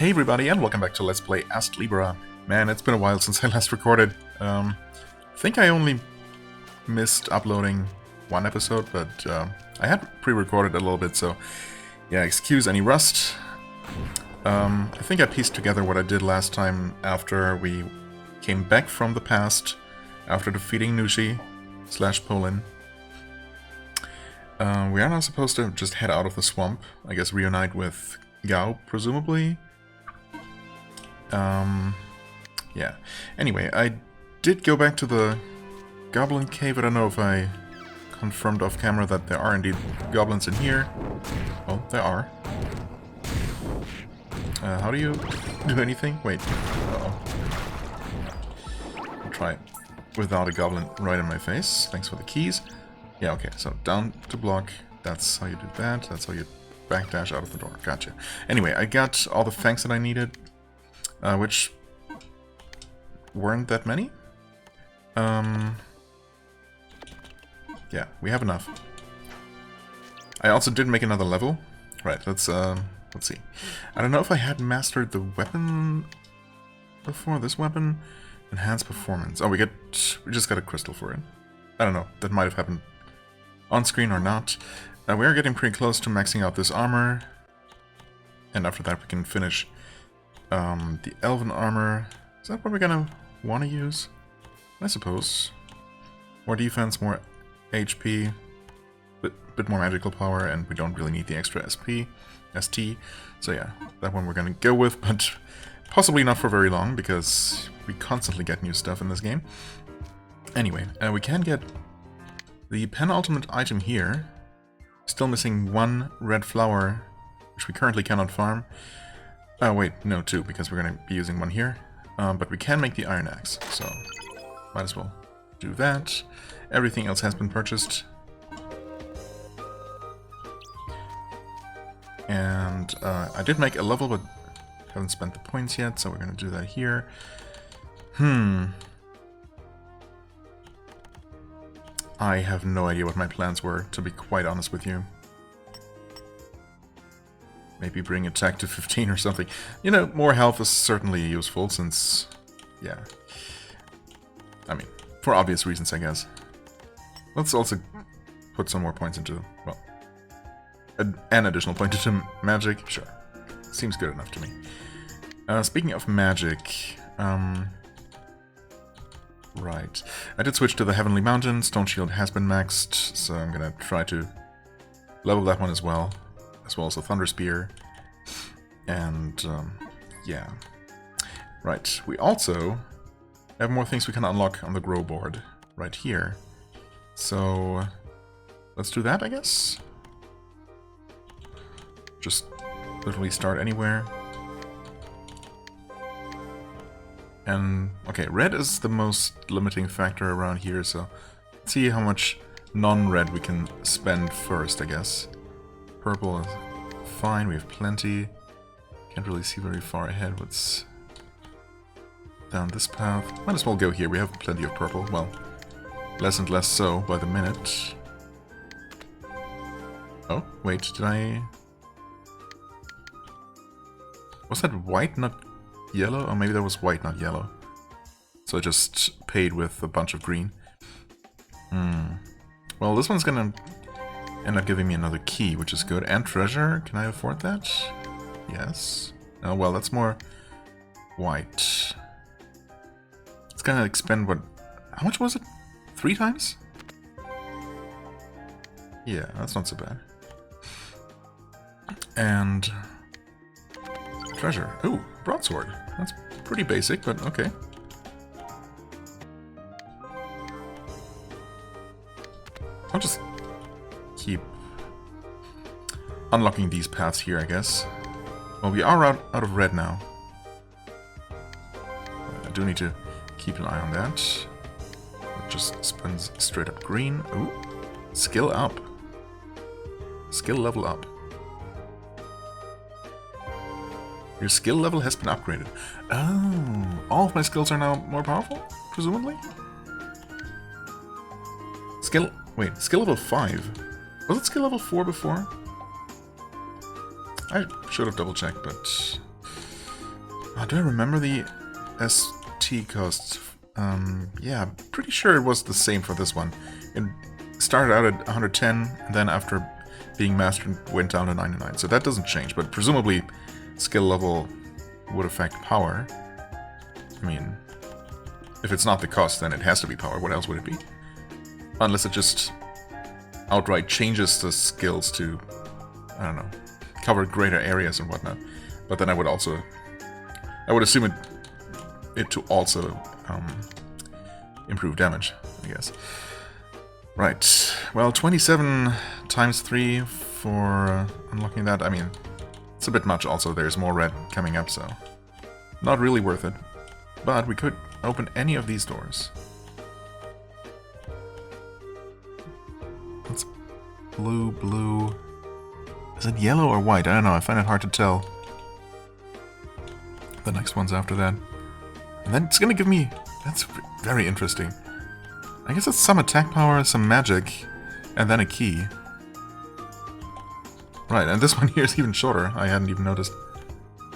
Hey everybody, and welcome back to Let's Play Astlibra. Man, it's been a while since I last recorded. I think I only missed uploading one episode, but I had pre-recorded a little bit, so yeah, excuse any rust. I think I pieced together what I did last time after we came back from the past, after defeating Nushi/Polin. We are now supposed to just head out of the swamp, I guess reunite with Gao, presumably. Yeah. Anyway, I did go back to the goblin cave. I don't know if I confirmed off camera that there are indeed goblins in here. Well, there are. How do you do anything? Wait. Uh-oh. I'll try it without a goblin right in my face. Thanks for the keys. Yeah, okay, so down to block. That's how you do that. That's how you backdash out of the door. Gotcha. Anyway, I got all the fangs that I needed, which weren't that many. Yeah, we have enough. I also did make another level. Right, let's see. I don't know if I had mastered the weapon before. This weapon, enhanced performance. Oh, we just got a crystal for it. I don't know. That might have happened on screen or not. We are getting pretty close to maxing out this armor, and after that we can finish the elven armor. Is that what we're gonna want to use? I suppose. More defense, more HP, bit more magical power, and we don't really need the extra ST. So yeah, that one we're gonna go with, but possibly not for very long, because we constantly get new stuff in this game. Anyway, we can get the penultimate item here. Still missing one red flower, which we currently cannot farm. Oh wait, no, two, because we're going to be using one here. But we can make the iron axe, so might as well do that. Everything else has been purchased. And I did make a level, but haven't spent the points yet, so we're going to do that here. I have no idea what my plans were, to be quite honest with you. Maybe bring attack to 15 or something. You know, more health is certainly useful, since... yeah. I mean, for obvious reasons, I guess. Let's also put some more points into... well, an additional point into magic. Sure. Seems good enough to me. Speaking of magic... right. I did switch to the Heavenly Mountain. Stone Shield has been maxed, so I'm gonna try to level that one as well as the Thunder Spear. And, yeah. Right. We also have more things we can unlock on the grow board right here. So, let's do that, I guess? Just literally start anywhere. And, okay, red is the most limiting factor around here, so let's see how much non-red we can spend first, I guess. Purple is fine, we have plenty. Can't really see very far ahead what's down this path. Might as well go here, we have plenty of purple. Well, less and less so by the minute. Oh, wait, did I... was that white, not yellow? Or maybe that was white, not yellow. So I just paid with a bunch of green. Well, this one's gonna end up giving me another key, which is good. And treasure. Can I afford that? Yes. Oh, well, that's more white. It's gonna expend what... how much was it? 3 times? Yeah, that's not so bad. And... treasure. Ooh, broadsword. That's pretty basic, but okay. I'll just keep unlocking these paths here, I guess. Well, we are out of red now. I do need to keep an eye on that. It just spins straight up green. Ooh, skill up. Skill level up. Your skill level has been upgraded. Oh, all of my skills are now more powerful, presumably? Skill... wait, skill level 5. Was it skill level 4 before? I should have double checked, but Do I remember the ST cost? Yeah, pretty sure it was the same for this one. It started out at 110, and then after being mastered went down to 99. So that doesn't change, but presumably skill level would affect power. I mean, if it's not the cost, then it has to be power. What else would it be? Unless it just outright changes the skills to, I don't know, cover greater areas and whatnot. But then I would assume it to also improve damage, I guess. Right, well, 27 times 3 for unlocking that. I mean, it's a bit much also. There's more red coming up, so not really worth it. But we could open any of these doors. That's blue, blue. Is it yellow or white? I don't know, I find it hard to tell. The next one's after that. And then it's gonna give me... That's very interesting. I guess it's some attack power, some magic, and then a key. Right, and this one here is even shorter. I hadn't even noticed.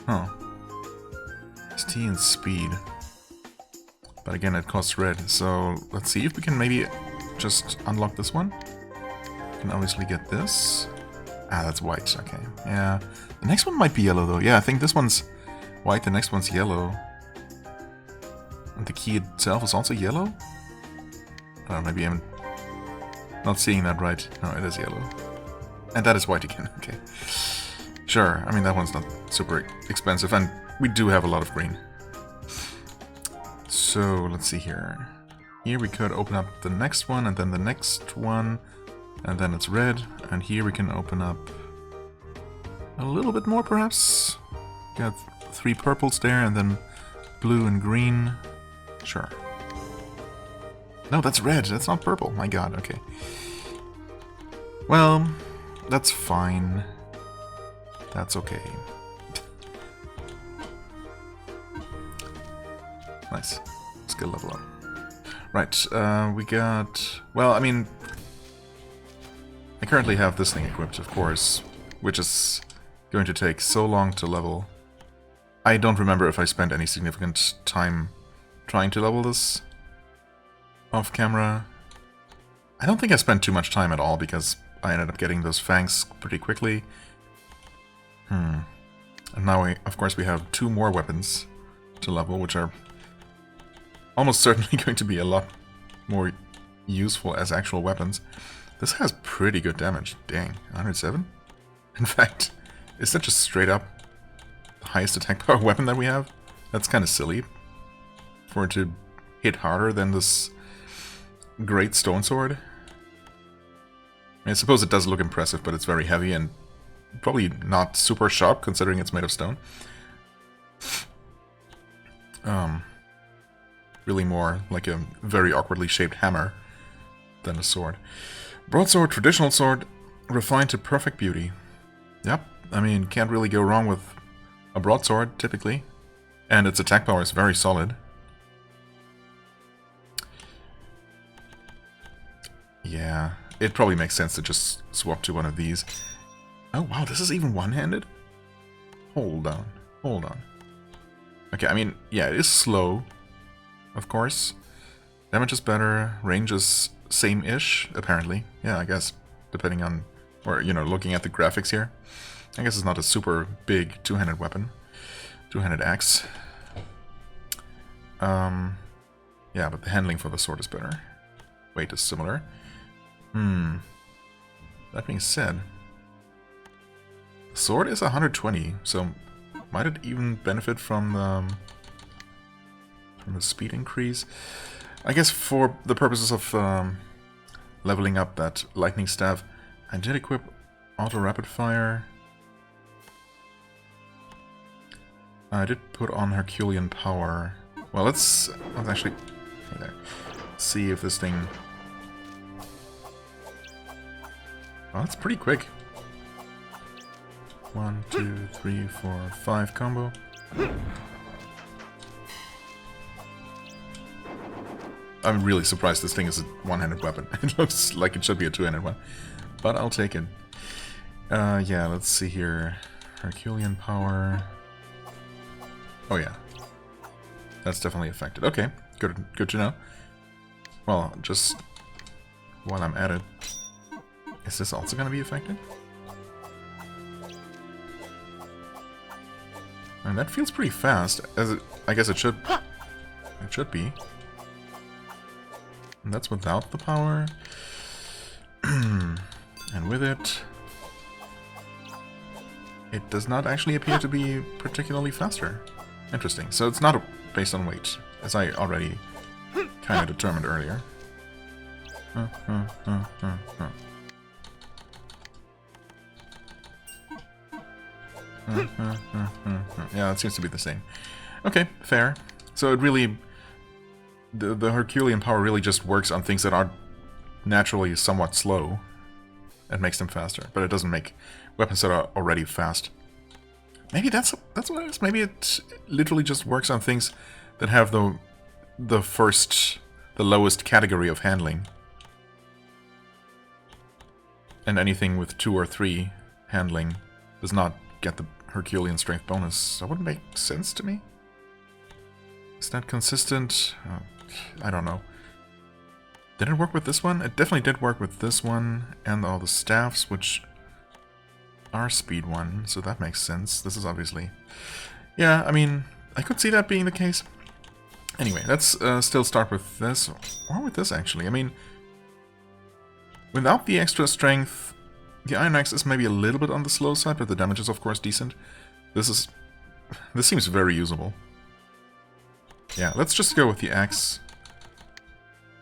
Oh. It's T and speed. But again, it costs red. So let's see if we can maybe just unlock this one. We can obviously get this. Ah, that's white. Okay. Yeah. The next one might be yellow, though. Yeah, I think this one's white. The next one's yellow. And the key itself is also yellow? Oh, maybe I'm not seeing that right. No, it is yellow. And that is white again. Okay. Sure. I mean, that one's not super expensive. And we do have a lot of green. So, let's see here. Here we could open up the next one, and then the next one, and then it's red. And here we can open up a little bit more, perhaps. Got 3 purples there, and then blue and green. Sure. No, that's red. That's not purple. My god, okay. Well, that's fine. That's okay. Nice. Skill level up. Right, we got... Well, I mean... I currently have this thing equipped, of course, which is going to take so long to level. I don't remember if I spent any significant time trying to level this off camera. I don't think I spent too much time at all, because I ended up getting those fangs pretty quickly. And now, of course, we have 2 more weapons to level, which are almost certainly going to be a lot more useful as actual weapons. This has pretty good damage. Dang, 107? In fact, is that just straight up the highest attack power weapon that we have? That's kind of silly for it to hit harder than this great stone sword. I suppose it does look impressive, but it's very heavy and probably not super sharp considering it's made of stone. Really more like a very awkwardly shaped hammer than a sword. Broadsword, traditional sword, refined to perfect beauty. Yep, I mean, can't really go wrong with a broadsword, typically. And its attack power is very solid. Yeah, it probably makes sense to just swap to one of these. Oh wow, this is even one-handed? Hold on, hold on. Okay, I mean, yeah, it is slow, of course. Damage is better, range is same-ish, apparently. Yeah, I guess, depending on, or, you know, looking at the graphics here. I guess it's not a super big two-handed weapon. Two-handed axe. Yeah, but the handling for the sword is better. Weight is similar. That being said, the sword is 120, so might it even benefit from the speed increase? I guess for the purposes of leveling up that lightning staff, I did equip auto rapid fire. I did put on Herculean power. Well, let's actually okay, there. See if this thing. Well, that's pretty quick. 1, 2, 3, 4, 5 combo. I'm really surprised this thing is a one-handed weapon. It looks like it should be a two-handed one. But I'll take it. Yeah, let's see here. Herculean power. Oh yeah. That's definitely affected. Okay, good to know. Well, just while I'm at it, is this also going to be affected? And that feels pretty fast, as I guess it should. It should be. And that's without the power. And with it, it does not actually appear to be particularly faster. Interesting. So it's not based on weight, as I already kind of determined earlier. Yeah, it seems to be the same. Okay, fair. So it really... The Herculean power really just works on things that are naturally somewhat slow and makes them faster, but it doesn't make weapons that are already fast. Maybe that's what it is. Maybe it literally just works on things that have the lowest category of handling. And anything with 2 or 3 handling does not get the Herculean strength bonus. That wouldn't make sense to me. Is that consistent? I don't know. Did it work with this one? It definitely did work with this one and all the staffs, which are speed 1, so that makes sense. This is obviously... Yeah, I mean, I could see that being the case. Anyway, let's still start with this, or with this actually. I mean, without the extra strength, the Iron Axe is maybe a little bit on the slow side, but the damage is of course decent. This seems very usable. Yeah, let's just go with the axe.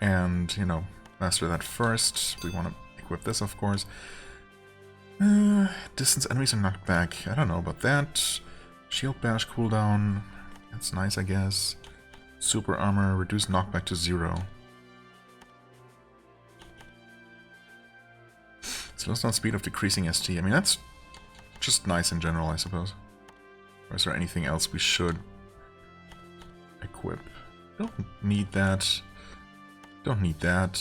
And, you know, master that first. We want to equip this, of course. Distance enemies are knocked back. I don't know about that. Shield bash cooldown. That's nice, I guess. Super armor. Reduce knockback to 0. Slows down speed of decreasing ST. I mean, that's just nice in general, I suppose. Or is there anything else we should equip? Don't need that. Don't need that.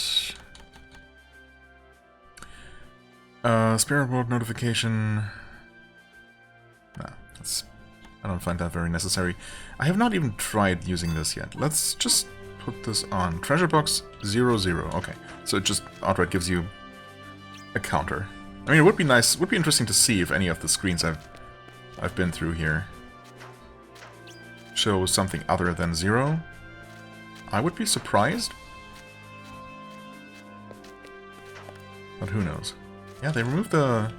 Spirit World notification. Nah, I don't find that very necessary. I have not even tried using this yet. Let's just put this on. Treasure box 00. Okay, so it just outright gives you a counter. I mean, it would be nice. Would be interesting to see if any of the screens I've been through here show something other than 0. I would be surprised. But who knows? Yeah, they removed the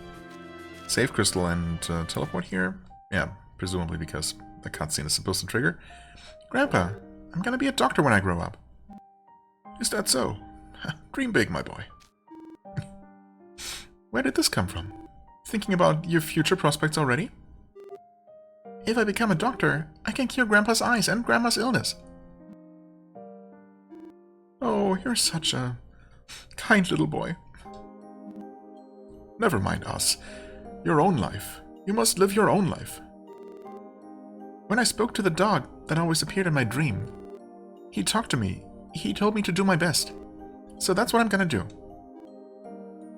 save crystal and teleport here. Yeah, presumably because the cutscene is supposed to trigger. Grandpa, I'm gonna be a doctor when I grow up. Is that so? Dream big, my boy. Where did this come from? Thinking about your future prospects already? If I become a doctor, I can cure Grandpa's eyes and Grandma's illness. Oh, you're such a kind little boy. Never mind us. Your own life. You must live your own life. When I spoke to the dog that always appeared in my dream, he talked to me. He told me to do my best. So that's what I'm gonna do.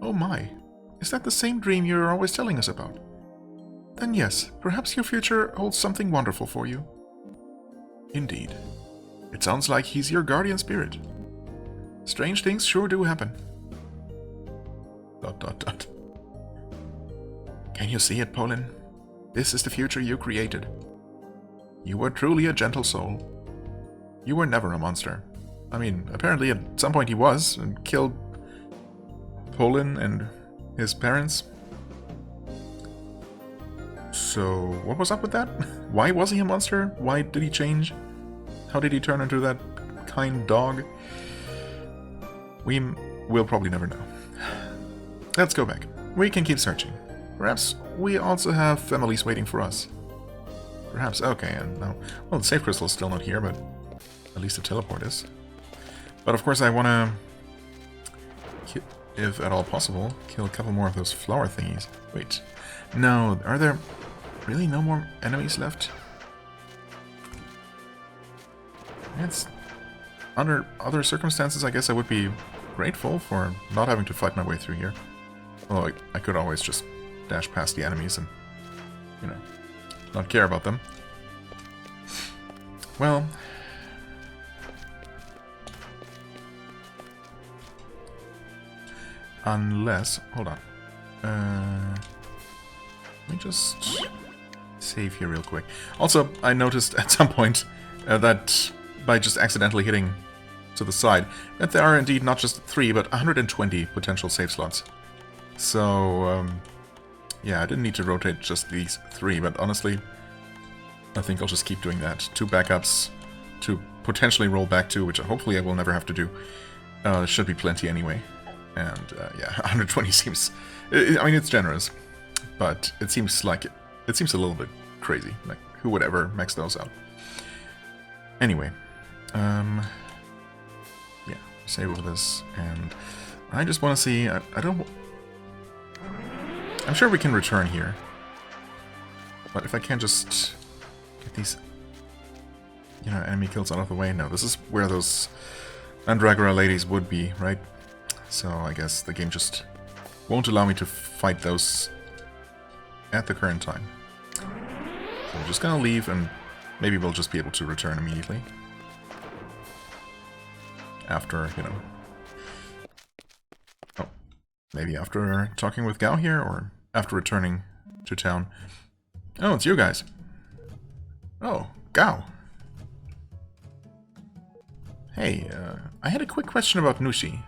Oh my. Is that the same dream you're always telling us about? Then yes, perhaps your future holds something wonderful for you. Indeed. It sounds like he's your guardian spirit. Strange things sure do happen. ... Can you see it, Polin? This is the future you created. You were truly a gentle soul. You were never a monster. I mean, apparently at some point he was, and killed Polin and his parents. So, what was up with that? Why was he a monster? Why did he change? How did he turn into that kind dog? We will probably never know. Let's go back. We can keep searching. Perhaps we also have families waiting for us. Perhaps, okay, and no. Well, the save crystal is still not here, but at least the teleport is. But of course I want to, if at all possible, kill a couple more of those flower thingies. Wait, no, are there really no more enemies left? It's under other circumstances, I guess I would be grateful for not having to fight my way through here. Although I could always just dash past the enemies and, you know, not care about them. Well... Unless... Hold on. Let me just save here real quick. Also, I noticed at some point that by just accidentally hitting to the side, that there are indeed not just 3, but 120 potential save slots. So, yeah, I didn't need to rotate just these 3, but honestly, I think I'll just keep doing that. 2 backups to potentially roll back to, which hopefully I will never have to do. Should be plenty anyway. And, yeah, 120 seems... I mean, it's generous, but it seems like it seems a little bit crazy. Like, who would ever max those out? Anyway, yeah, save over this, and I just want to see... I don't... I'm sure we can return here, but if I can just get these, you know, enemy kills out of the way. No, this is where those Mandragora ladies would be, right? So I guess the game just won't allow me to fight those at the current time. So I'm just gonna leave, and maybe we'll just be able to return immediately. After, you know... Oh, maybe after talking with Gao here, or after returning to town. Oh, it's you guys. Oh, Gao. Hey, I had a quick question about Nushi.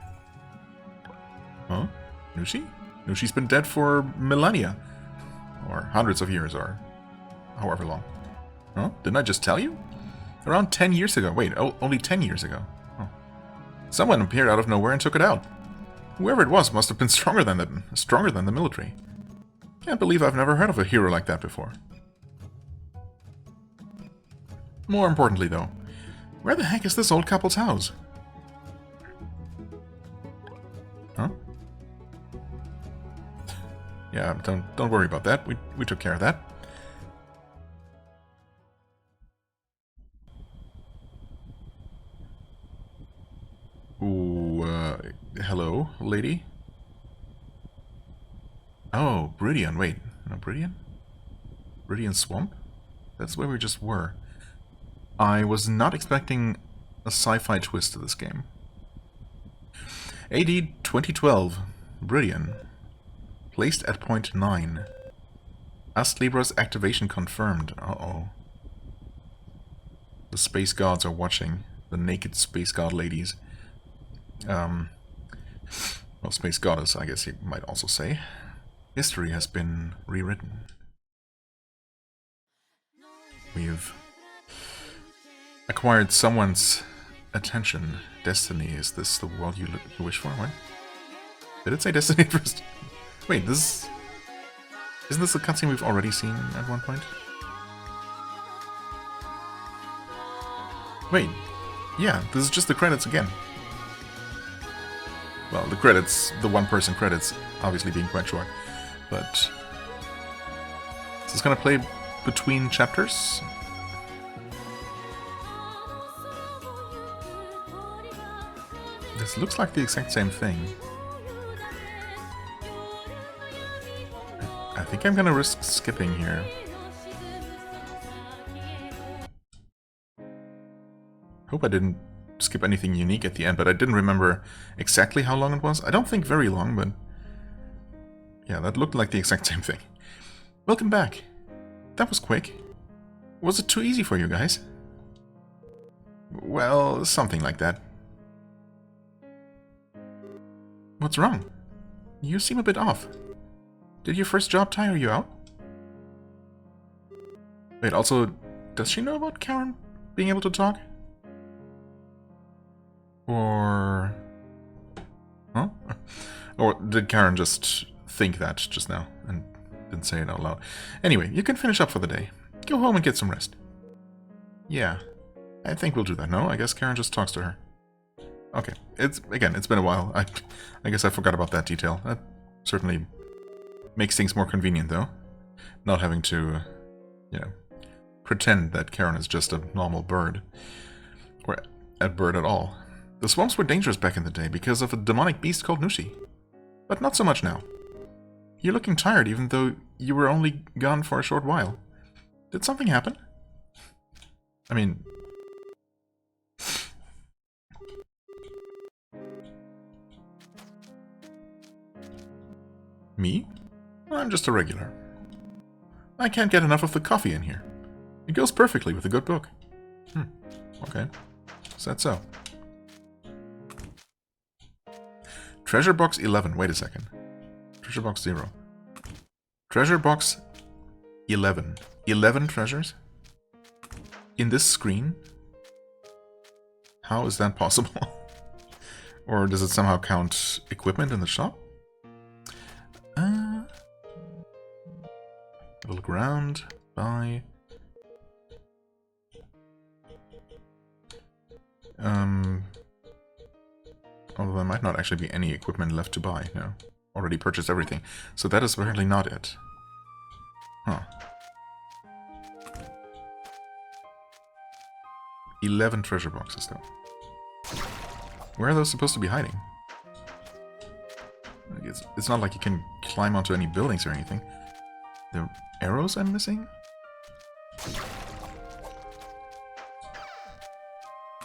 Huh? Nushi? Nushi's been dead for millennia. Or hundreds of years, or however long. Huh? Didn't I just tell you? Around 10 years ago. Wait, only 10 years ago. Oh. Someone appeared out of nowhere and took it out. Whoever it was must have been stronger than the military. Can't believe I've never heard of a hero like that before. More importantly, though, where the heck is this old couple's house? Huh? Yeah, don't worry about that. We took care of that. Ooh, hello, lady? Oh, Bridian. Wait, no, Bridian? Bridian Swamp? That's where we just were. I was not expecting a sci-fi twist to this game. AD 2012, Bridian. Placed at point 9. Astlibra's activation confirmed. Uh-oh. The space gods are watching. The naked space god ladies. Well, space goddess, I guess you might also say. History has been rewritten. We've acquired someone's attention. Destiny. Is this the world you wish for? What? Did it say destiny first? Wait, isn't this a cutscene we've already seen at one point? Wait, yeah, this is just the credits again. Well, the credits, the one-person credits, obviously being quite short, but... Is this gonna play between chapters? This looks like the exact same thing. I think I'm gonna risk skipping here. Hope I didn't skip anything unique at the end, but I didn't remember exactly how long it was. I don't think very long, but... Yeah, that looked like the exact same thing. Welcome back. That was quick. Was it too easy for you guys? Well, something like that. What's wrong? You seem a bit off. Did your first job tire you out? Wait, also, does she know about Karen being able to talk? Or... Huh? Or did Karen just think that just now and didn't say it out loud? Anyway, you can finish up for the day. Go home and get some rest. Yeah, I think we'll do that, no? I guess Karen just talks to her. Okay, it's been a while. I guess I forgot about that detail. That certainly makes things more convenient, though. Not having to, you know, pretend that Karen is just a normal bird. Or a bird at all. The swamps were dangerous back in the day because of a demonic beast called Nushi. But not so much now. You're looking tired even though you were only gone for a short while. Did something happen? I mean, Me? I'm just a regular. I can't get enough of the coffee in here. It goes perfectly with a good book. Okay. Is that so? Treasure box 11. Wait a second. Treasure box 0. Treasure box 11. 11 treasures? In this screen? How is that possible? Or does it somehow count equipment in the shop? Have a look around. Buy. Although there might not actually be any equipment left to buy. No. Already purchased everything. So that is apparently not it. Huh. 11 treasure boxes, though. Where are those supposed to be hiding? It's not like you can climb onto any buildings or anything. The arrows I'm missing?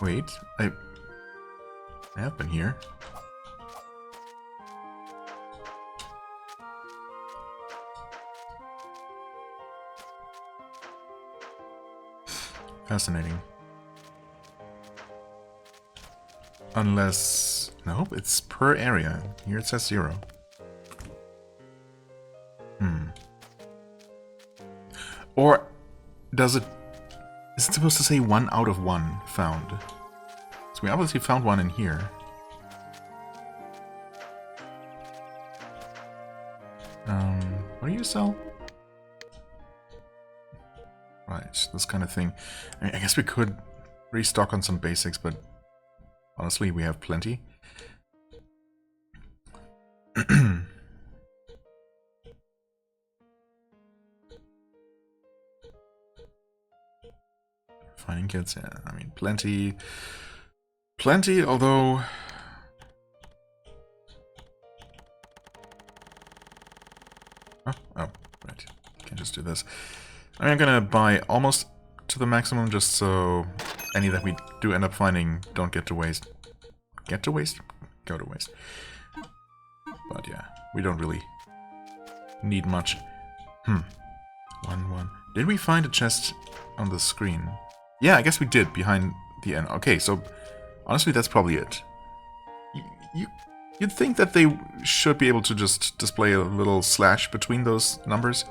Wait, I have been here. Fascinating. Unless... Nope, it's per area. Here it says 0. Or does it... Is it supposed to say 1 out of 1 found? So we obviously found one in here. What do you sell? Right, this kind of thing. I mean, I guess we could restock on some basics, but honestly, we have plenty. Finding kits, yeah, I mean, plenty. Plenty, although... Oh, right. Can just do this. I mean, I'm gonna buy almost to the maximum just so any that we do end up finding don't get to waste. Get to waste? Go to waste. But yeah, we don't really need much. 1, 1. Did we find a chest on the screen? Yeah, I guess we did, behind the end. Okay, so honestly, that's probably it. You'd think that they should be able to just display a little slash between those numbers.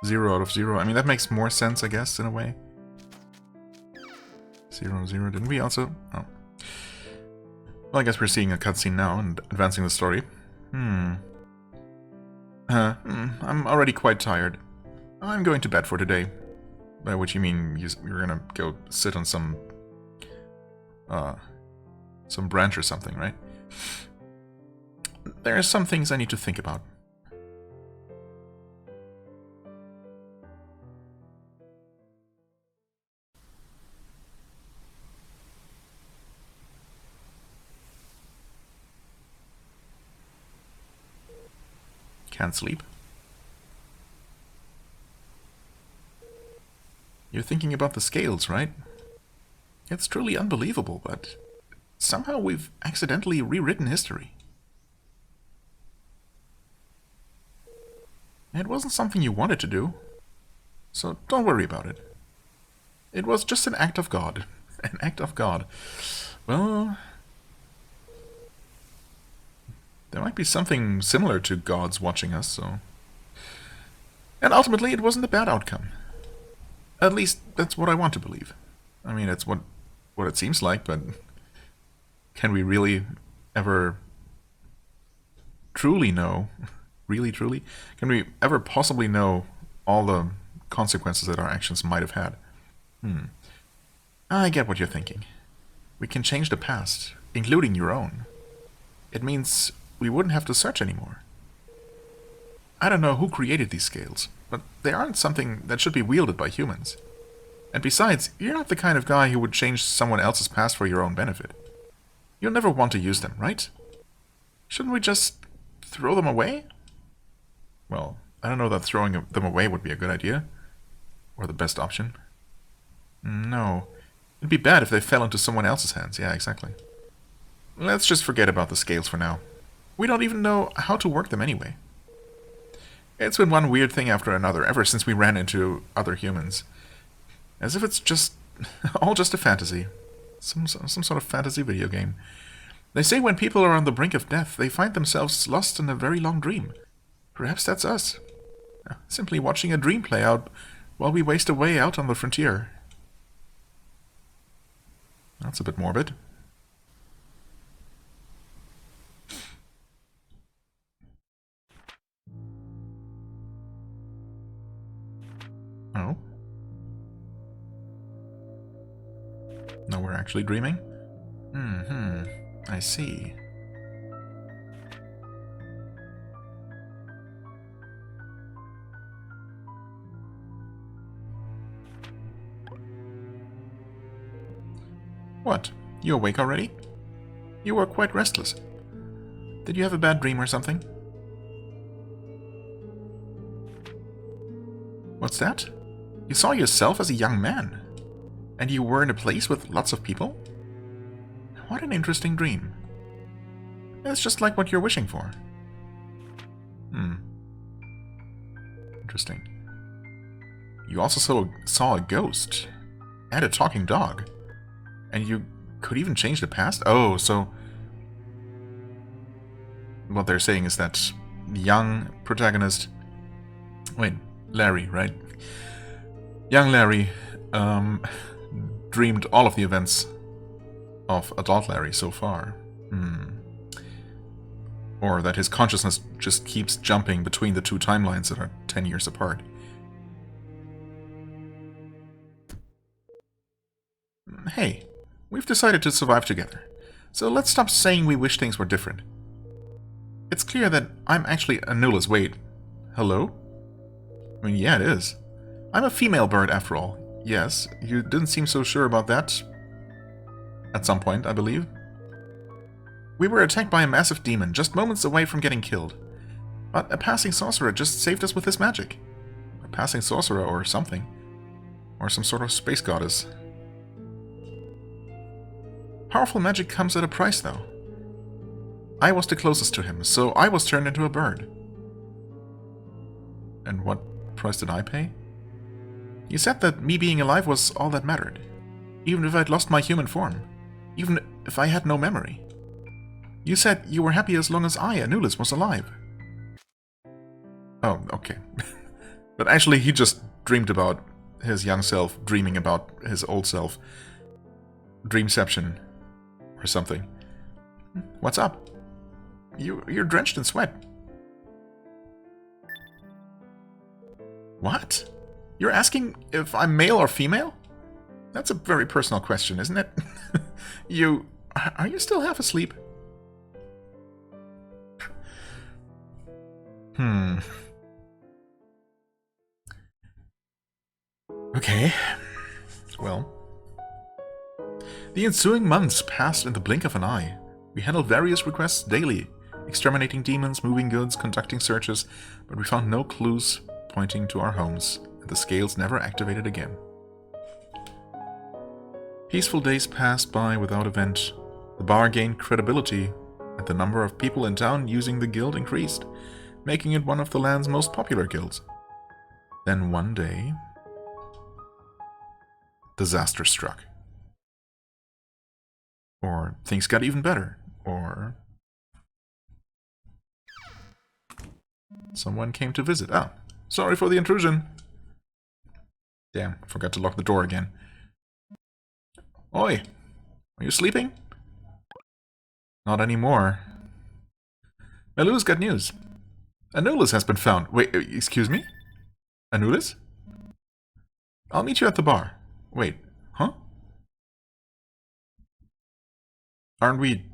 0 out of 0. I mean, that makes more sense, I guess, in a way. 0, 0. Didn't we also? Oh. Well, I guess we're seeing a cutscene now and advancing the story. I'm already quite tired. I'm going to bed for today. By which you mean you're gonna go sit on some branch or something, right? There are some things I need to think about. Can't sleep. You're thinking about the scales, right? It's truly unbelievable, but somehow we've accidentally rewritten history. It wasn't something you wanted to do, so don't worry about it. It was just an act of God. An act of God. Well, there might be something similar to gods watching us, so... And ultimately, it wasn't a bad outcome. At least, that's what I want to believe. I mean, that's what it seems like, but... Can we really ever truly know? Really, truly? Can we ever possibly know all the consequences that our actions might have had? I get what you're thinking. We can change the past, including your own. It means we wouldn't have to search anymore. I don't know who created these scales, but they aren't something that should be wielded by humans. And besides, you're not the kind of guy who would change someone else's past for your own benefit. You'll never want to use them, right? Shouldn't we just throw them away? Well, I don't know that throwing them away would be a good idea. Or the best option. No. It'd be bad if they fell into someone else's hands. Yeah, exactly. Let's just forget about the scales for now. We don't even know how to work them anyway. It's been one weird thing after another ever since we ran into other humans. As if it's just... all just a fantasy. Some sort of fantasy video game. They say when people are on the brink of death, they find themselves lost in a very long dream. Perhaps that's us. Simply watching a dream play out while we waste away out on the frontier. That's a bit morbid. Oh. No, we're actually dreaming? I see. What? You awake already? You were quite restless. Did you have a bad dream or something? What's that? You saw yourself as a young man? And you were in a place with lots of people? What an interesting dream. It's just like what you're wishing for. Interesting. You also saw a ghost. And a talking dog. And you could even change the past? Oh, so... what they're saying is that the young protagonist... wait, Larry, right? Young Larry dreamed all of the events of adult Larry so far. Or that his consciousness just keeps jumping between the two timelines that are 10 years apart. Hey, we've decided to survive together, so let's stop saying we wish things were different. It's clear that I'm actually Anula's... wait, hello? I mean, yeah, it is. I'm a female bird, after all. Yes, you didn't seem so sure about that. At some point, I believe. We were attacked by a massive demon, just moments away from getting killed. But a passing sorcerer just saved us with his magic. A passing sorcerer or something. Or some sort of space goddess. Powerful magic comes at a price, though. I was the closest to him, so I was turned into a bird. And what price did I pay? You said that me being alive was all that mattered. Even if I'd lost my human form. Even if I had no memory. You said you were happy as long as I, Anulis, was alive. Oh, okay. But actually he just dreamed about his young self, dreaming about his old self. Dreamception. Or something. What's up? You're drenched in sweat. What? You're asking if I'm male or female? That's a very personal question, isn't it? Are you still half asleep? Okay. Well. The ensuing months passed in the blink of an eye. We handled various requests daily, exterminating demons, moving goods, conducting searches, but we found no clues pointing to our homes, and the scales never activated again. Peaceful days passed by without event. The bar gained credibility, and the number of people in town using the guild increased, making it one of the land's most popular guilds. Then one day, disaster struck. Or things got even better. Or someone came to visit. Ah, sorry for the intrusion. Damn, forgot to lock the door again. Oi, are you sleeping? Not anymore. Melu's got news. Anulis has been found. Wait, excuse me? Anulis? I'll meet you at the bar. Wait, huh? Aren't we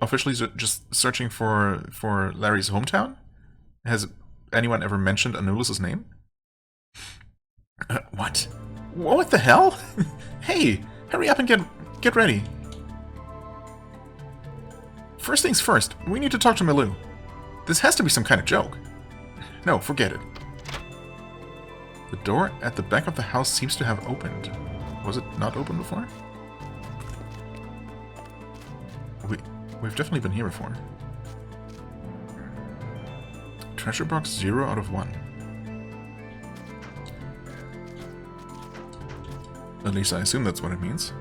officially just searching for Larry's hometown? Has anyone ever mentioned Anulis' name? What? What the hell? Hey, hurry up and get ready. First things first, we need to talk to Melu. This has to be some kind of joke. No, forget it. The door at the back of the house seems to have opened. Was it not open before? We've definitely been here before. Treasure box 0 out of 1. At least I assume that's what it means.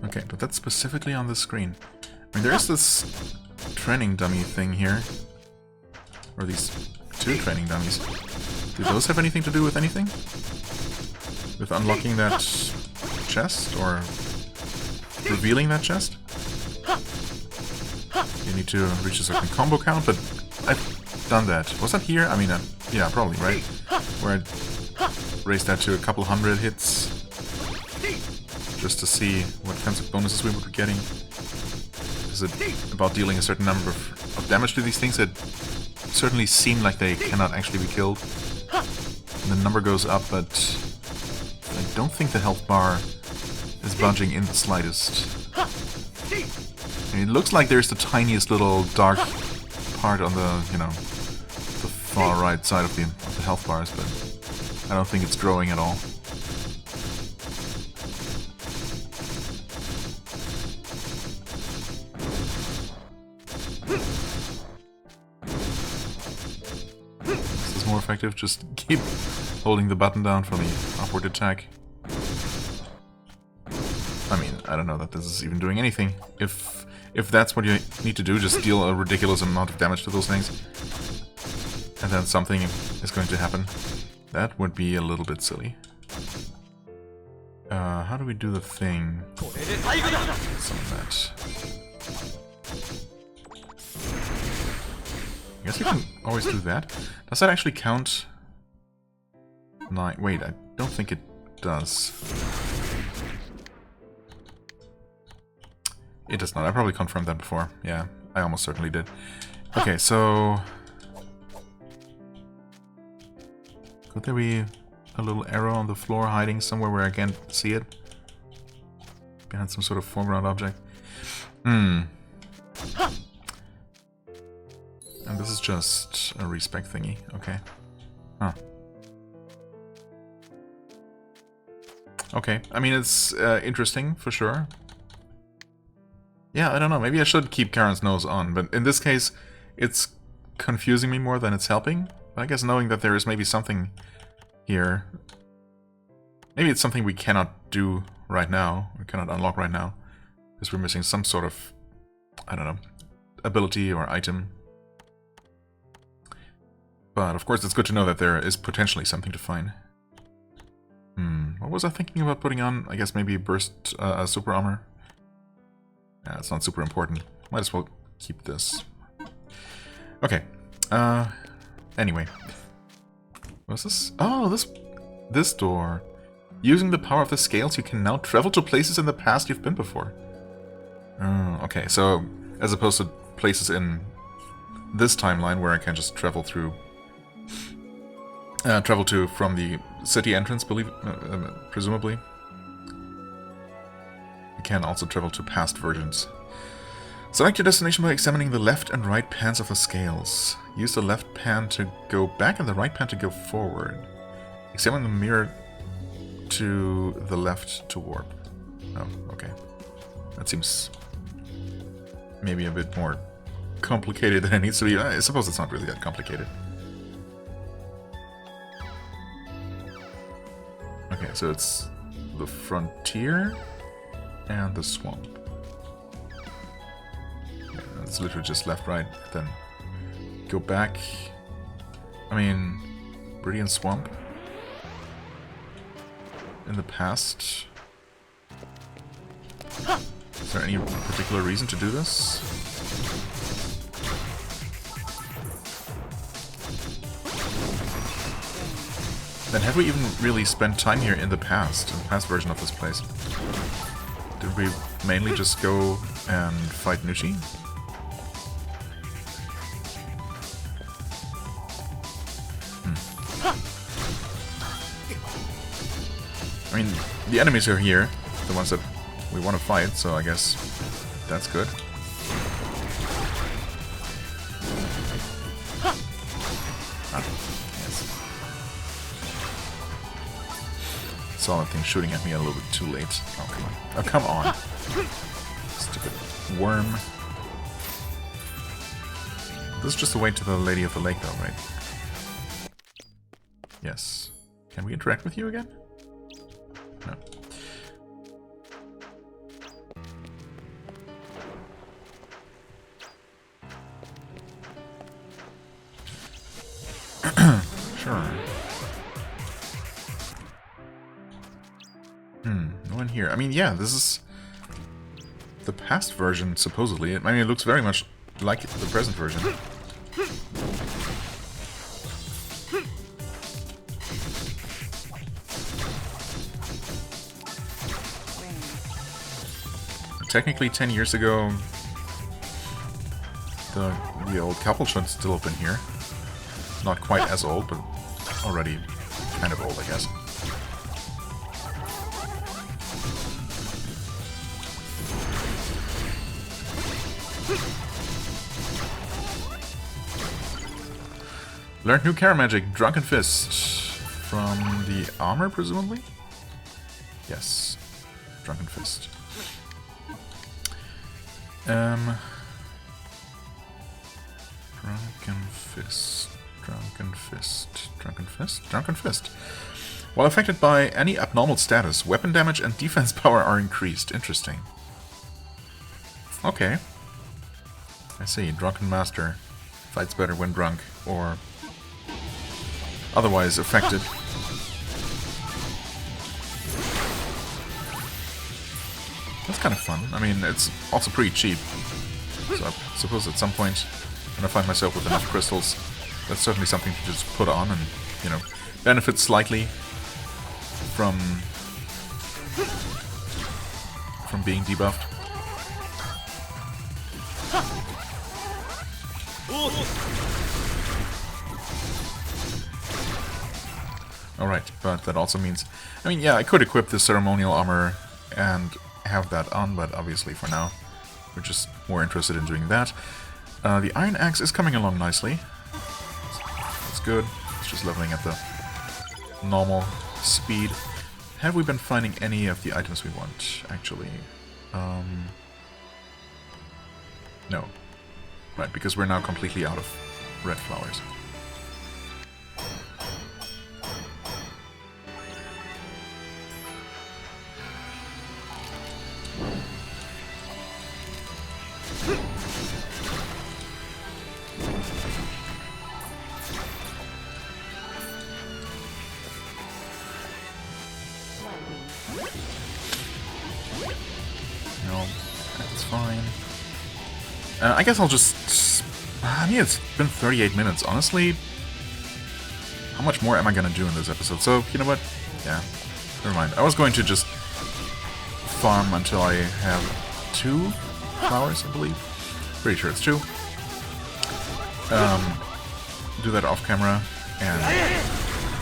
Okay, but that's specifically on the screen. I mean, there is this training dummy thing here. Or these 2 training dummies. Do those have anything to do with anything? With unlocking that chest? Or revealing that chest? You need to reach a certain combo count, but I've done that. Was that here? I mean, yeah, probably, right? Where I raised that to a couple hundred hits. Just to see what kinds of bonuses we would be getting. Is it about dealing a certain number of damage to these things that certainly seem like they cannot actually be killed? And the number goes up, but I don't think the health bar is budging in the slightest. And it looks like there's the tiniest little dark part on the, you know, the far right side of the health bars, but I don't think it's growing at all. More effective, just keep holding the button down for the upward attack. I mean, I don't know that this is even doing anything. If that's what you need to do, just deal a ridiculous amount of damage to those things, and then something is going to happen. That would be a little bit silly. How do we do the thing? Some of that. I guess you can always do that. Does that actually count? 9. Wait, I don't think it does. It does not. I probably confirmed that before. Yeah, I almost certainly did. Okay, so... could there be a little arrow on the floor hiding somewhere where I can't see it? Behind some sort of foreground object? And this is just a respec thingy, okay. Huh. Okay, I mean, it's interesting, for sure. Yeah, I don't know, maybe I should keep Karen's nose on, but in this case, it's confusing me more than it's helping. But I guess knowing that there is maybe something here... maybe it's something we cannot do right now, we cannot unlock right now, because we're missing some sort of, I don't know, ability or item. But of course it's good to know that there is potentially something to find. What was I thinking about putting on? I guess maybe burst super armor? Yeah, it's not super important. Might as well keep this. Okay. Anyway. What's this? Oh, this door. Using the power of the scales, you can now travel to places in the past you've been before. Oh, okay. So, as opposed to places in this timeline where I can just travel through... travel to from the city entrance, presumably. You can also travel to past versions. Select your destination by examining the left and right pans of the scales. Use the left pan to go back and the right pan to go forward. Examine the mirror to the left to warp. Oh, okay. That seems maybe a bit more complicated than it needs to be. I suppose it's not really that complicated. Okay, so it's the frontier and the swamp. Yeah, it's literally just left, right, then go back. I mean, Brilliant Swamp. In the past. Is there any particular reason to do this? Then have we even really spent time here in the past version of this place? Did we mainly just go and fight Nushi? I mean, the enemies are here, the ones that we want to fight, so I guess that's good. saw that thing shooting at me a little bit too late. Oh, come on. Oh, come on. Stupid worm. This is just a way to the Lady of the Lake, though, right? Yes. Can we interact with you again? No. Sure. No one here. I mean, yeah, this is the past version, supposedly. I mean, it looks very much like the present version. Technically, 10 years ago, the old couple should still have been here. Not quite as old, but already kind of old, I guess. Learned new Kara magic, Drunken Fist. From the armor, presumably? Yes. Drunken Fist. Drunken Fist. Drunken Fist. Drunken Fist? Drunken Fist. While affected by any abnormal status, weapon damage and defense power are increased. Interesting. Okay. I see. Drunken Master fights better when drunk, or otherwise affected. That's kind of fun. I mean, it's also pretty cheap. So I suppose at some point, when I find myself with enough crystals, that's certainly something to just put on and, you know, benefit slightly from being debuffed. Alright, but that also means... I mean, yeah, I could equip the ceremonial armor and have that on, but obviously for now, we're just more interested in doing that. The Iron Axe is coming along nicely. That's good. It's just leveling at the normal speed. Have we been finding any of the items we want, actually? No. Right, because we're now completely out of red flowers. No, that's fine. I guess I'll just... I mean, it's been 38 minutes. Honestly, how much more am I gonna do in this episode? So, you know what? Yeah, never mind. I was going to just farm until I have 2 flowers, I believe. Pretty sure it's 2. Do that off camera and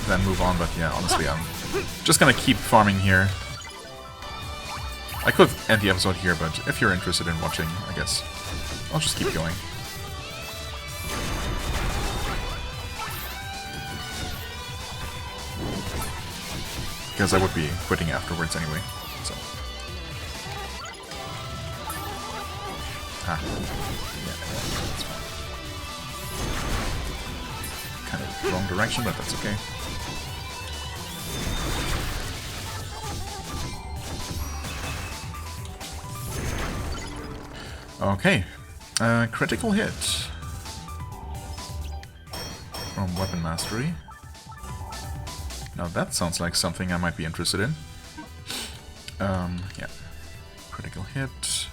then move on, but yeah, honestly, I'm just gonna keep farming here. I could end the episode here, but if you're interested in watching, I guess I'll just keep going. Because I would be quitting afterwards anyway, so... Ah. Yeah, that's fine. Kind of wrong direction, but that's okay. Okay. Critical hit. From Weapon Mastery. Now that sounds like something I might be interested in. Yeah. Critical hit.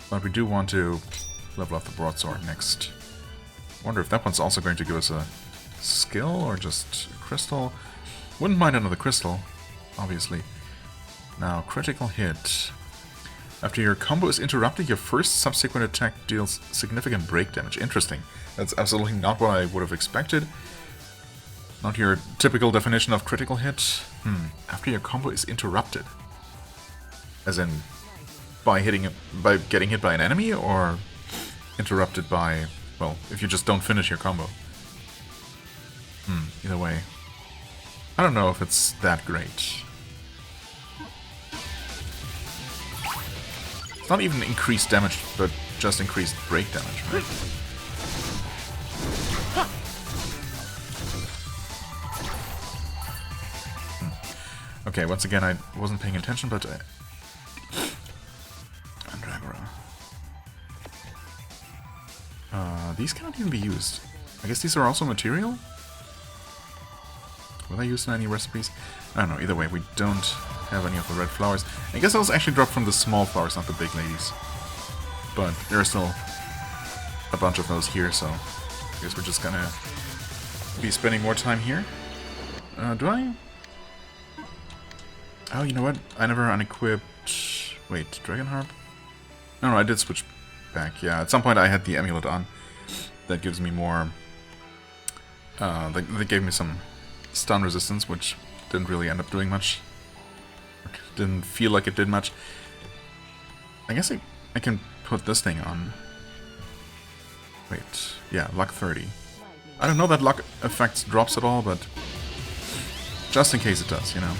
But we do want to level up the broadsword next. Wonder if that one's also going to give us a skill or just a crystal. Wouldn't mind another crystal, obviously. Now, critical hit. After your combo is interrupted, your first subsequent attack deals significant break damage. Interesting. That's absolutely not what I would have expected. Not your typical definition of critical hit. After your combo is interrupted. As in, by getting hit by an enemy, or interrupted by, well, if you just don't finish your combo. Either way. I don't know if it's that great. It's not even increased damage, but just increased break damage, right? Okay, once again, I wasn't paying attention, but... these cannot even be used. I guess these are also material? Were they used in any recipes? I don't know, either way, we don't have any of the red flowers. I guess those actually drop from the small flowers, not the big ladies. But there are still a bunch of those here, so I guess we're just gonna be spending more time here. Do I? Oh, you know what? I never unequipped... Wait, Dragon Harp? No, I did switch back. Yeah, at some point I had the amulet on. That gives me more... They gave me some stun resistance, which didn't really end up doing much. Didn't feel like it did much. I guess I can put this thing on. Wait, yeah, luck 30. I don't know that luck affects drops at all, but just in case it does, you know.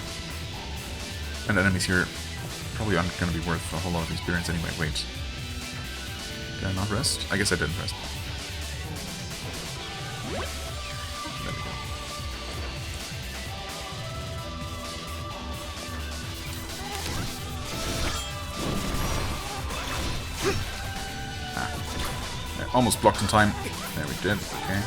And enemies here probably aren't going to be worth a whole lot of experience anyway. Wait. Did I not rest? I guess I didn't rest. There we go. I almost blocked in time. There we did. Okay.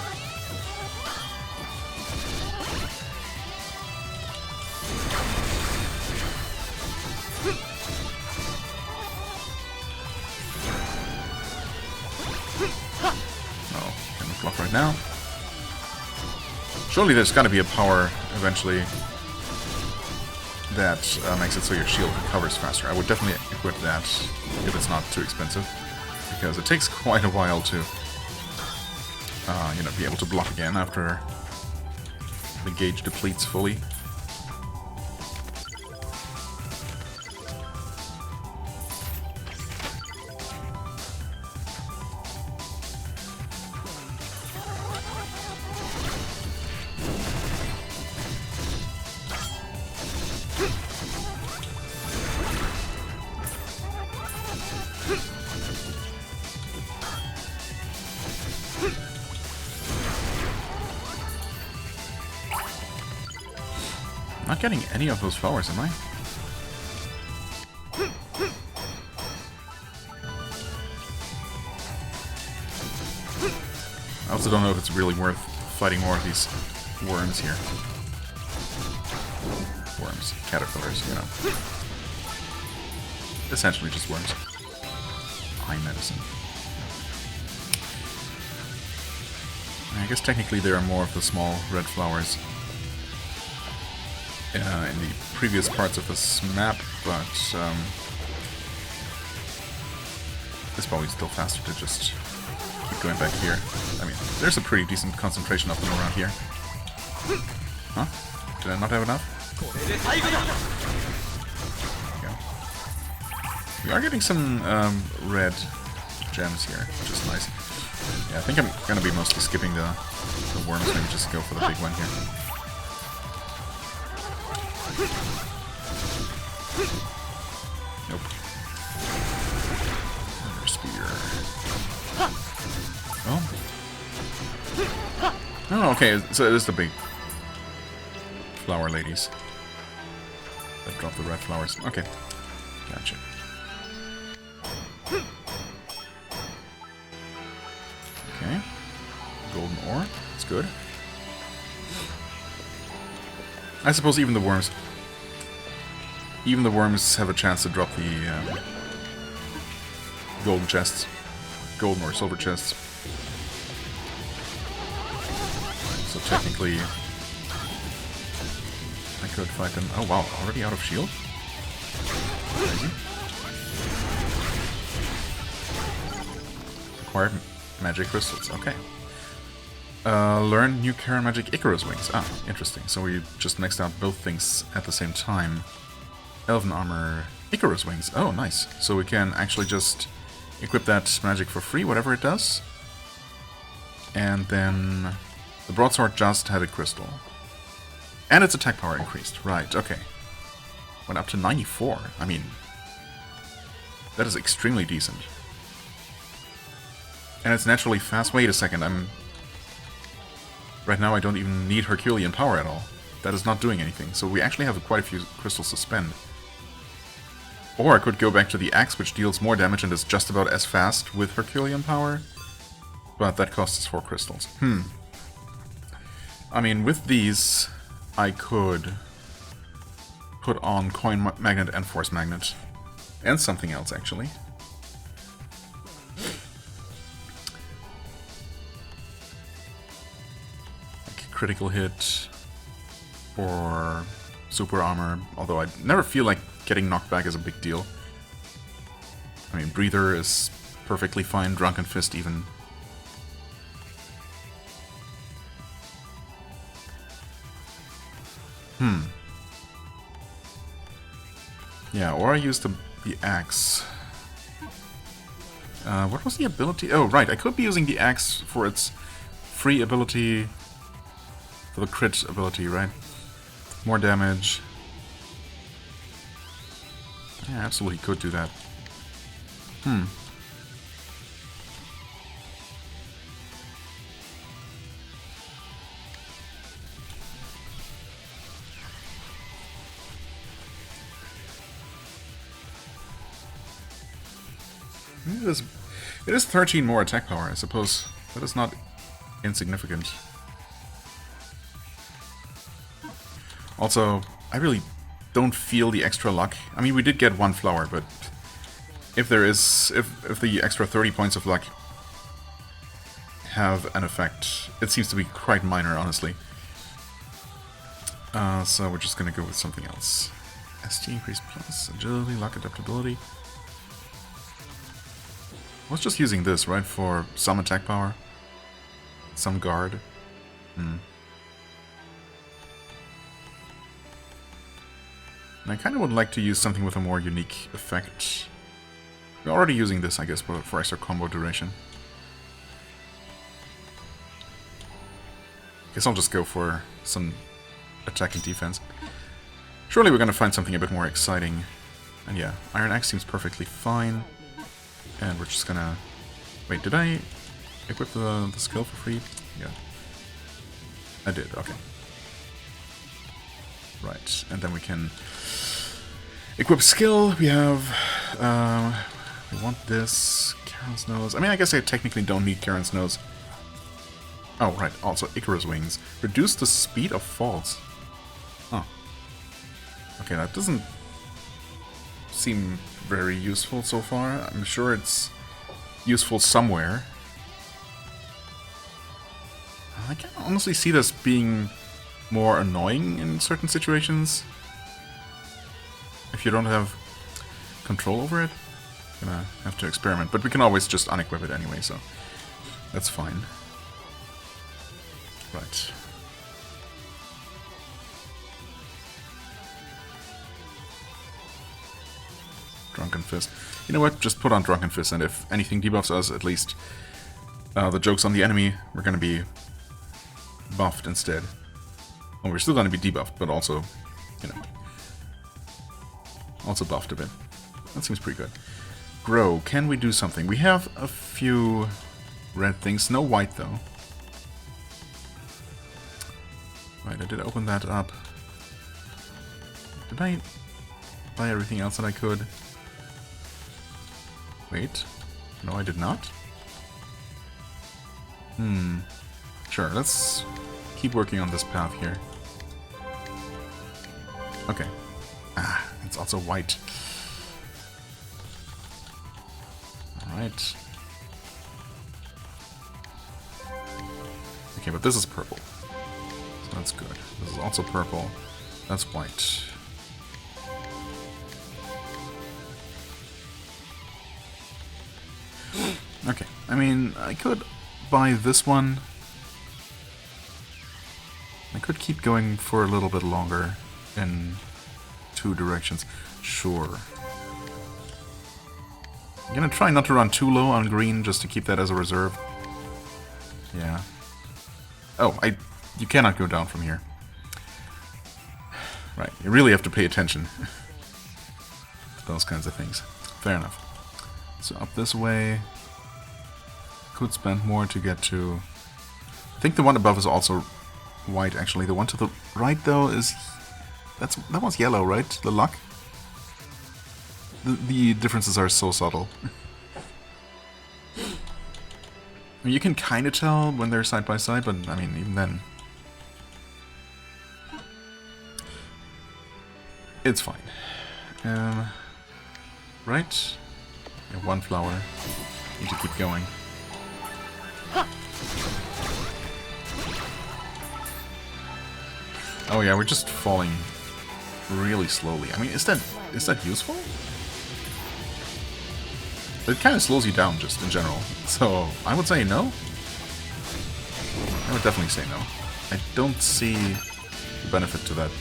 Right now. Surely there's got to be a power eventually that makes it so your shield recovers faster. I would definitely equip that if it's not too expensive, because it takes quite a while to, you know, be able to block again after the gauge depletes fully. Not getting any of those flowers, am I? I also don't know if it's really worth fighting more of these worms here. Worms, caterpillars, you know. Essentially just worms. Eye medicine. I guess technically there are more of the small red flowers in the previous parts of this map, but it's probably still faster to just keep going back here. I mean, there's a pretty decent concentration of them around here. Huh? Did I not have enough? There we go. We are getting some red gems here, which is nice. Yeah, I think I'm gonna be mostly skipping the worms, maybe just go for the big one here. Nope. Another spear. Oh, okay, so it is the big flower ladies that drop the red flowers. Okay, gotcha. Okay, golden ore, that's good. I suppose even the worms have a chance to drop the golden chests, golden or silver chests. So technically, I could fight them. Oh wow, already out of shield? Crazy. Acquired magic crystals. Okay. Learn new Karen magic Icarus wings. Ah, interesting. So we just maxed out both things at the same time. Elven armor, Icarus wings. Oh, nice. So we can actually just equip that magic for free, whatever it does. And then the broadsword just had a crystal. And its attack power increased. Right, okay. Went up to 94. I mean, that is extremely decent. And it's naturally fast. Wait a second, right now I don't even need Herculean power at all. That is not doing anything. So we actually have quite a few crystals to spend. Or I could go back to the axe, which deals more damage and is just about as fast with Herculean power. But that costs us 4 crystals. I mean, with these, I could put on Coin Magnet and Force Magnet. And something else, actually. Like critical hit, or super armor, although I never feel like getting knocked back is a big deal. I mean, Breather is perfectly fine, Drunken Fist even. Yeah, or I use the axe. What was the ability? Oh, right, I could be using the axe for its free ability, for the crit ability, right? More damage. Yeah, absolutely could do that. It is 13 more attack power, I suppose. That is not insignificant. Also, I really don't feel the extra luck. I mean, we did get 1 flower, but if there is, if the extra 30 points of luck have an effect, it seems to be quite minor, honestly. So we're just gonna go with something else. ST increase plus agility, luck, adaptability. I was just using this, right, for some attack power, some guard. And I kind of would like to use something with a more unique effect. We're already using this, I guess, for extra combo duration. Guess I'll just go for some attack and defense. Surely we're gonna find something a bit more exciting. And yeah, Iron Axe seems perfectly fine. And we're just gonna... Wait, did I equip the skill for free? Yeah. I did, okay. Right, and then we can equip skill. We have... we want this. Karen's Nose. I mean, I guess I technically don't need Karen's Nose. Oh, right, also Icarus Wings. Reduce the speed of falls. Oh. Okay, that doesn't seem very useful so far. I'm sure it's useful somewhere. I can honestly see this being more annoying in certain situations. If you don't have control over it. Gonna have to experiment, but we can always just unequip it anyway, so that's fine. Right. Drunken Fist. You know what? Just put on Drunken Fist, and if anything debuffs us, at least the joke's on the enemy. We're gonna be buffed instead. Well, we're still gonna be debuffed, but also, you know, also buffed a bit. That seems pretty good. Grow. Can we do something? We have a few red things. No white, though. Right, I did open that up. Did I buy everything else that I could? Wait. No, I did not. Sure, let's keep working on this path here. Okay. Ah, it's also white. Alright. Okay, but this is purple. So that's good. This is also purple. That's white. Okay, I mean, I could buy this one. I could keep going for a little bit longer in 2 directions. Sure. I'm gonna try not to run too low on green, just to keep that as a reserve. Yeah. Oh, you cannot go down from here. Right, you really have to pay attention to those kinds of things. Fair enough. So up this way. Could spend more to get to... I think the one above is also white, actually. The one to the right, though, is... that one's yellow, right? The luck? The differences are so subtle. I mean, you can kind of tell when they're side by side, but I mean, even then... it's fine. Right? Yeah, one flower. Need to keep going. Oh yeah, we're just falling really slowly. I mean, is that useful? It kind of slows you down just in general. So I would say no. I would definitely say no. I don't see the benefit to that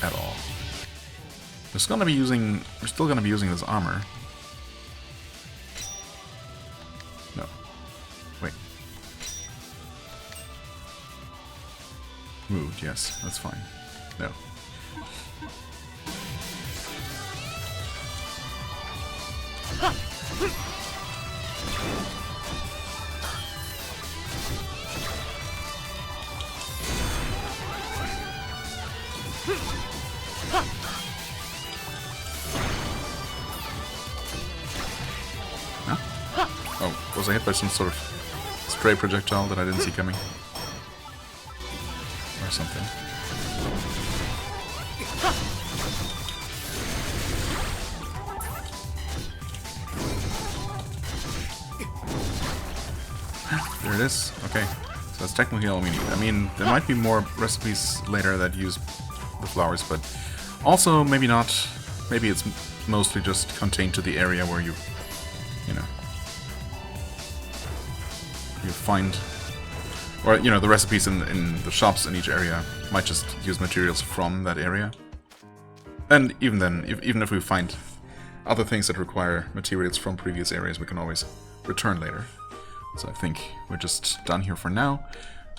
at all. We're still gonna be using this armor. No. Wait. Moved, yes, that's fine. No. Huh? Oh, was I hit by some sort of stray projectile that I didn't see coming? Or something. There it is. Okay. So that's technically all we need. I mean, there might be more recipes later that use the flowers, but also maybe not. Maybe it's mostly just contained to the area where you know, you find, or you know, the recipes in the shops in each area might just use materials from that area. And even then, even if we find other things that require materials from previous areas, we can always return later. So I think we're just done here for now.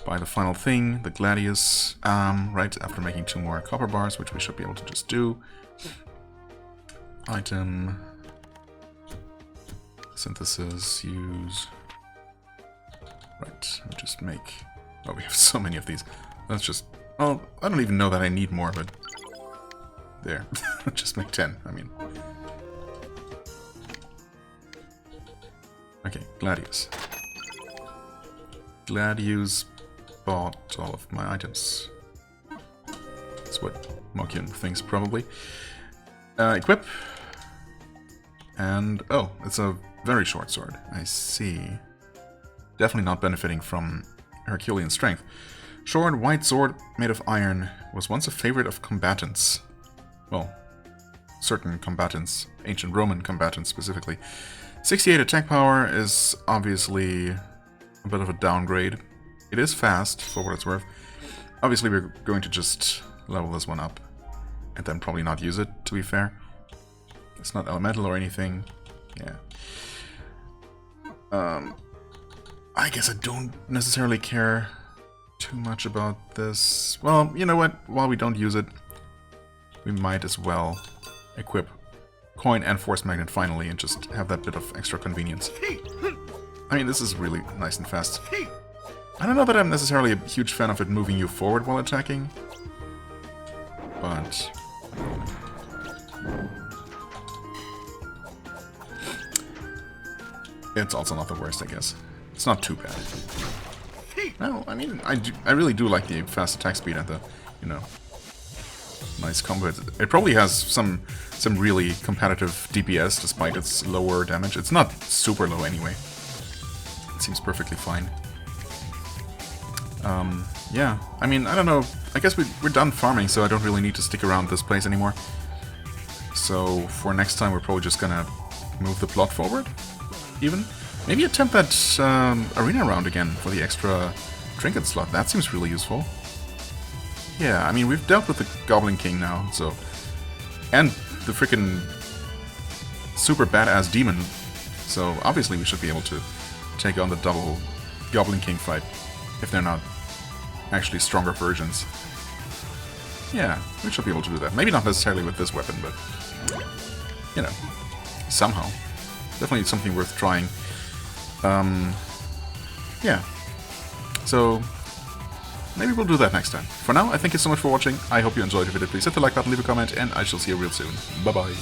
By the final thing, the Gladius, right after making 2 more copper bars, which we should be able to just do. Item, synthesis, use. Right, we just make... oh, we have so many of these. Let's just... oh, I don't even know that I need more, but... there. Just make 10, I mean. Okay, Gladius. Gladius bought all of my items. That's what Mokian thinks, probably. Equip. And, oh, it's a very short sword. I see. Definitely not benefiting from Herculean strength. Short, white sword made of iron was once a favorite of combatants. Well, certain combatants, ancient Roman combatants specifically. 68 attack power is obviously a bit of a downgrade. It is fast, for what it's worth. Obviously, we're going to just level this one up and then probably not use it, to be fair. It's not elemental or anything. Yeah. I guess I don't necessarily care too much about this. Well, you know what? While we don't use it, we might as well equip Coin and Force Magnet finally and just have that bit of extra convenience. I mean, this is really nice and fast. I don't know that I'm necessarily a huge fan of it moving you forward while attacking, but... it's also not the worst, I guess. It's not too bad. No, I mean, I really do like the fast attack speed and the, you know, nice combo. It probably has some really competitive DPS despite its lower damage. It's not super low anyway. It seems perfectly fine. Yeah, I mean, I don't know. I guess we're done farming, so I don't really need to stick around this place anymore. So for next time, we're probably just gonna move the plot forward, even. Maybe attempt that arena round again for the extra trinket slot. That seems really useful. Yeah, I mean, we've dealt with the Goblin King now, so... and the frickin' super badass demon. So obviously we should be able to take on the double Goblin King fight, if they're not actually stronger versions. Yeah, we should be able to do that. Maybe not necessarily with this weapon, but, you know, somehow. Definitely something worth trying. Yeah. So, maybe we'll do that next time. For now, I thank you so much for watching. I hope you enjoyed the video. Please hit the like button, leave a comment, and I shall see you real soon. Bye-bye.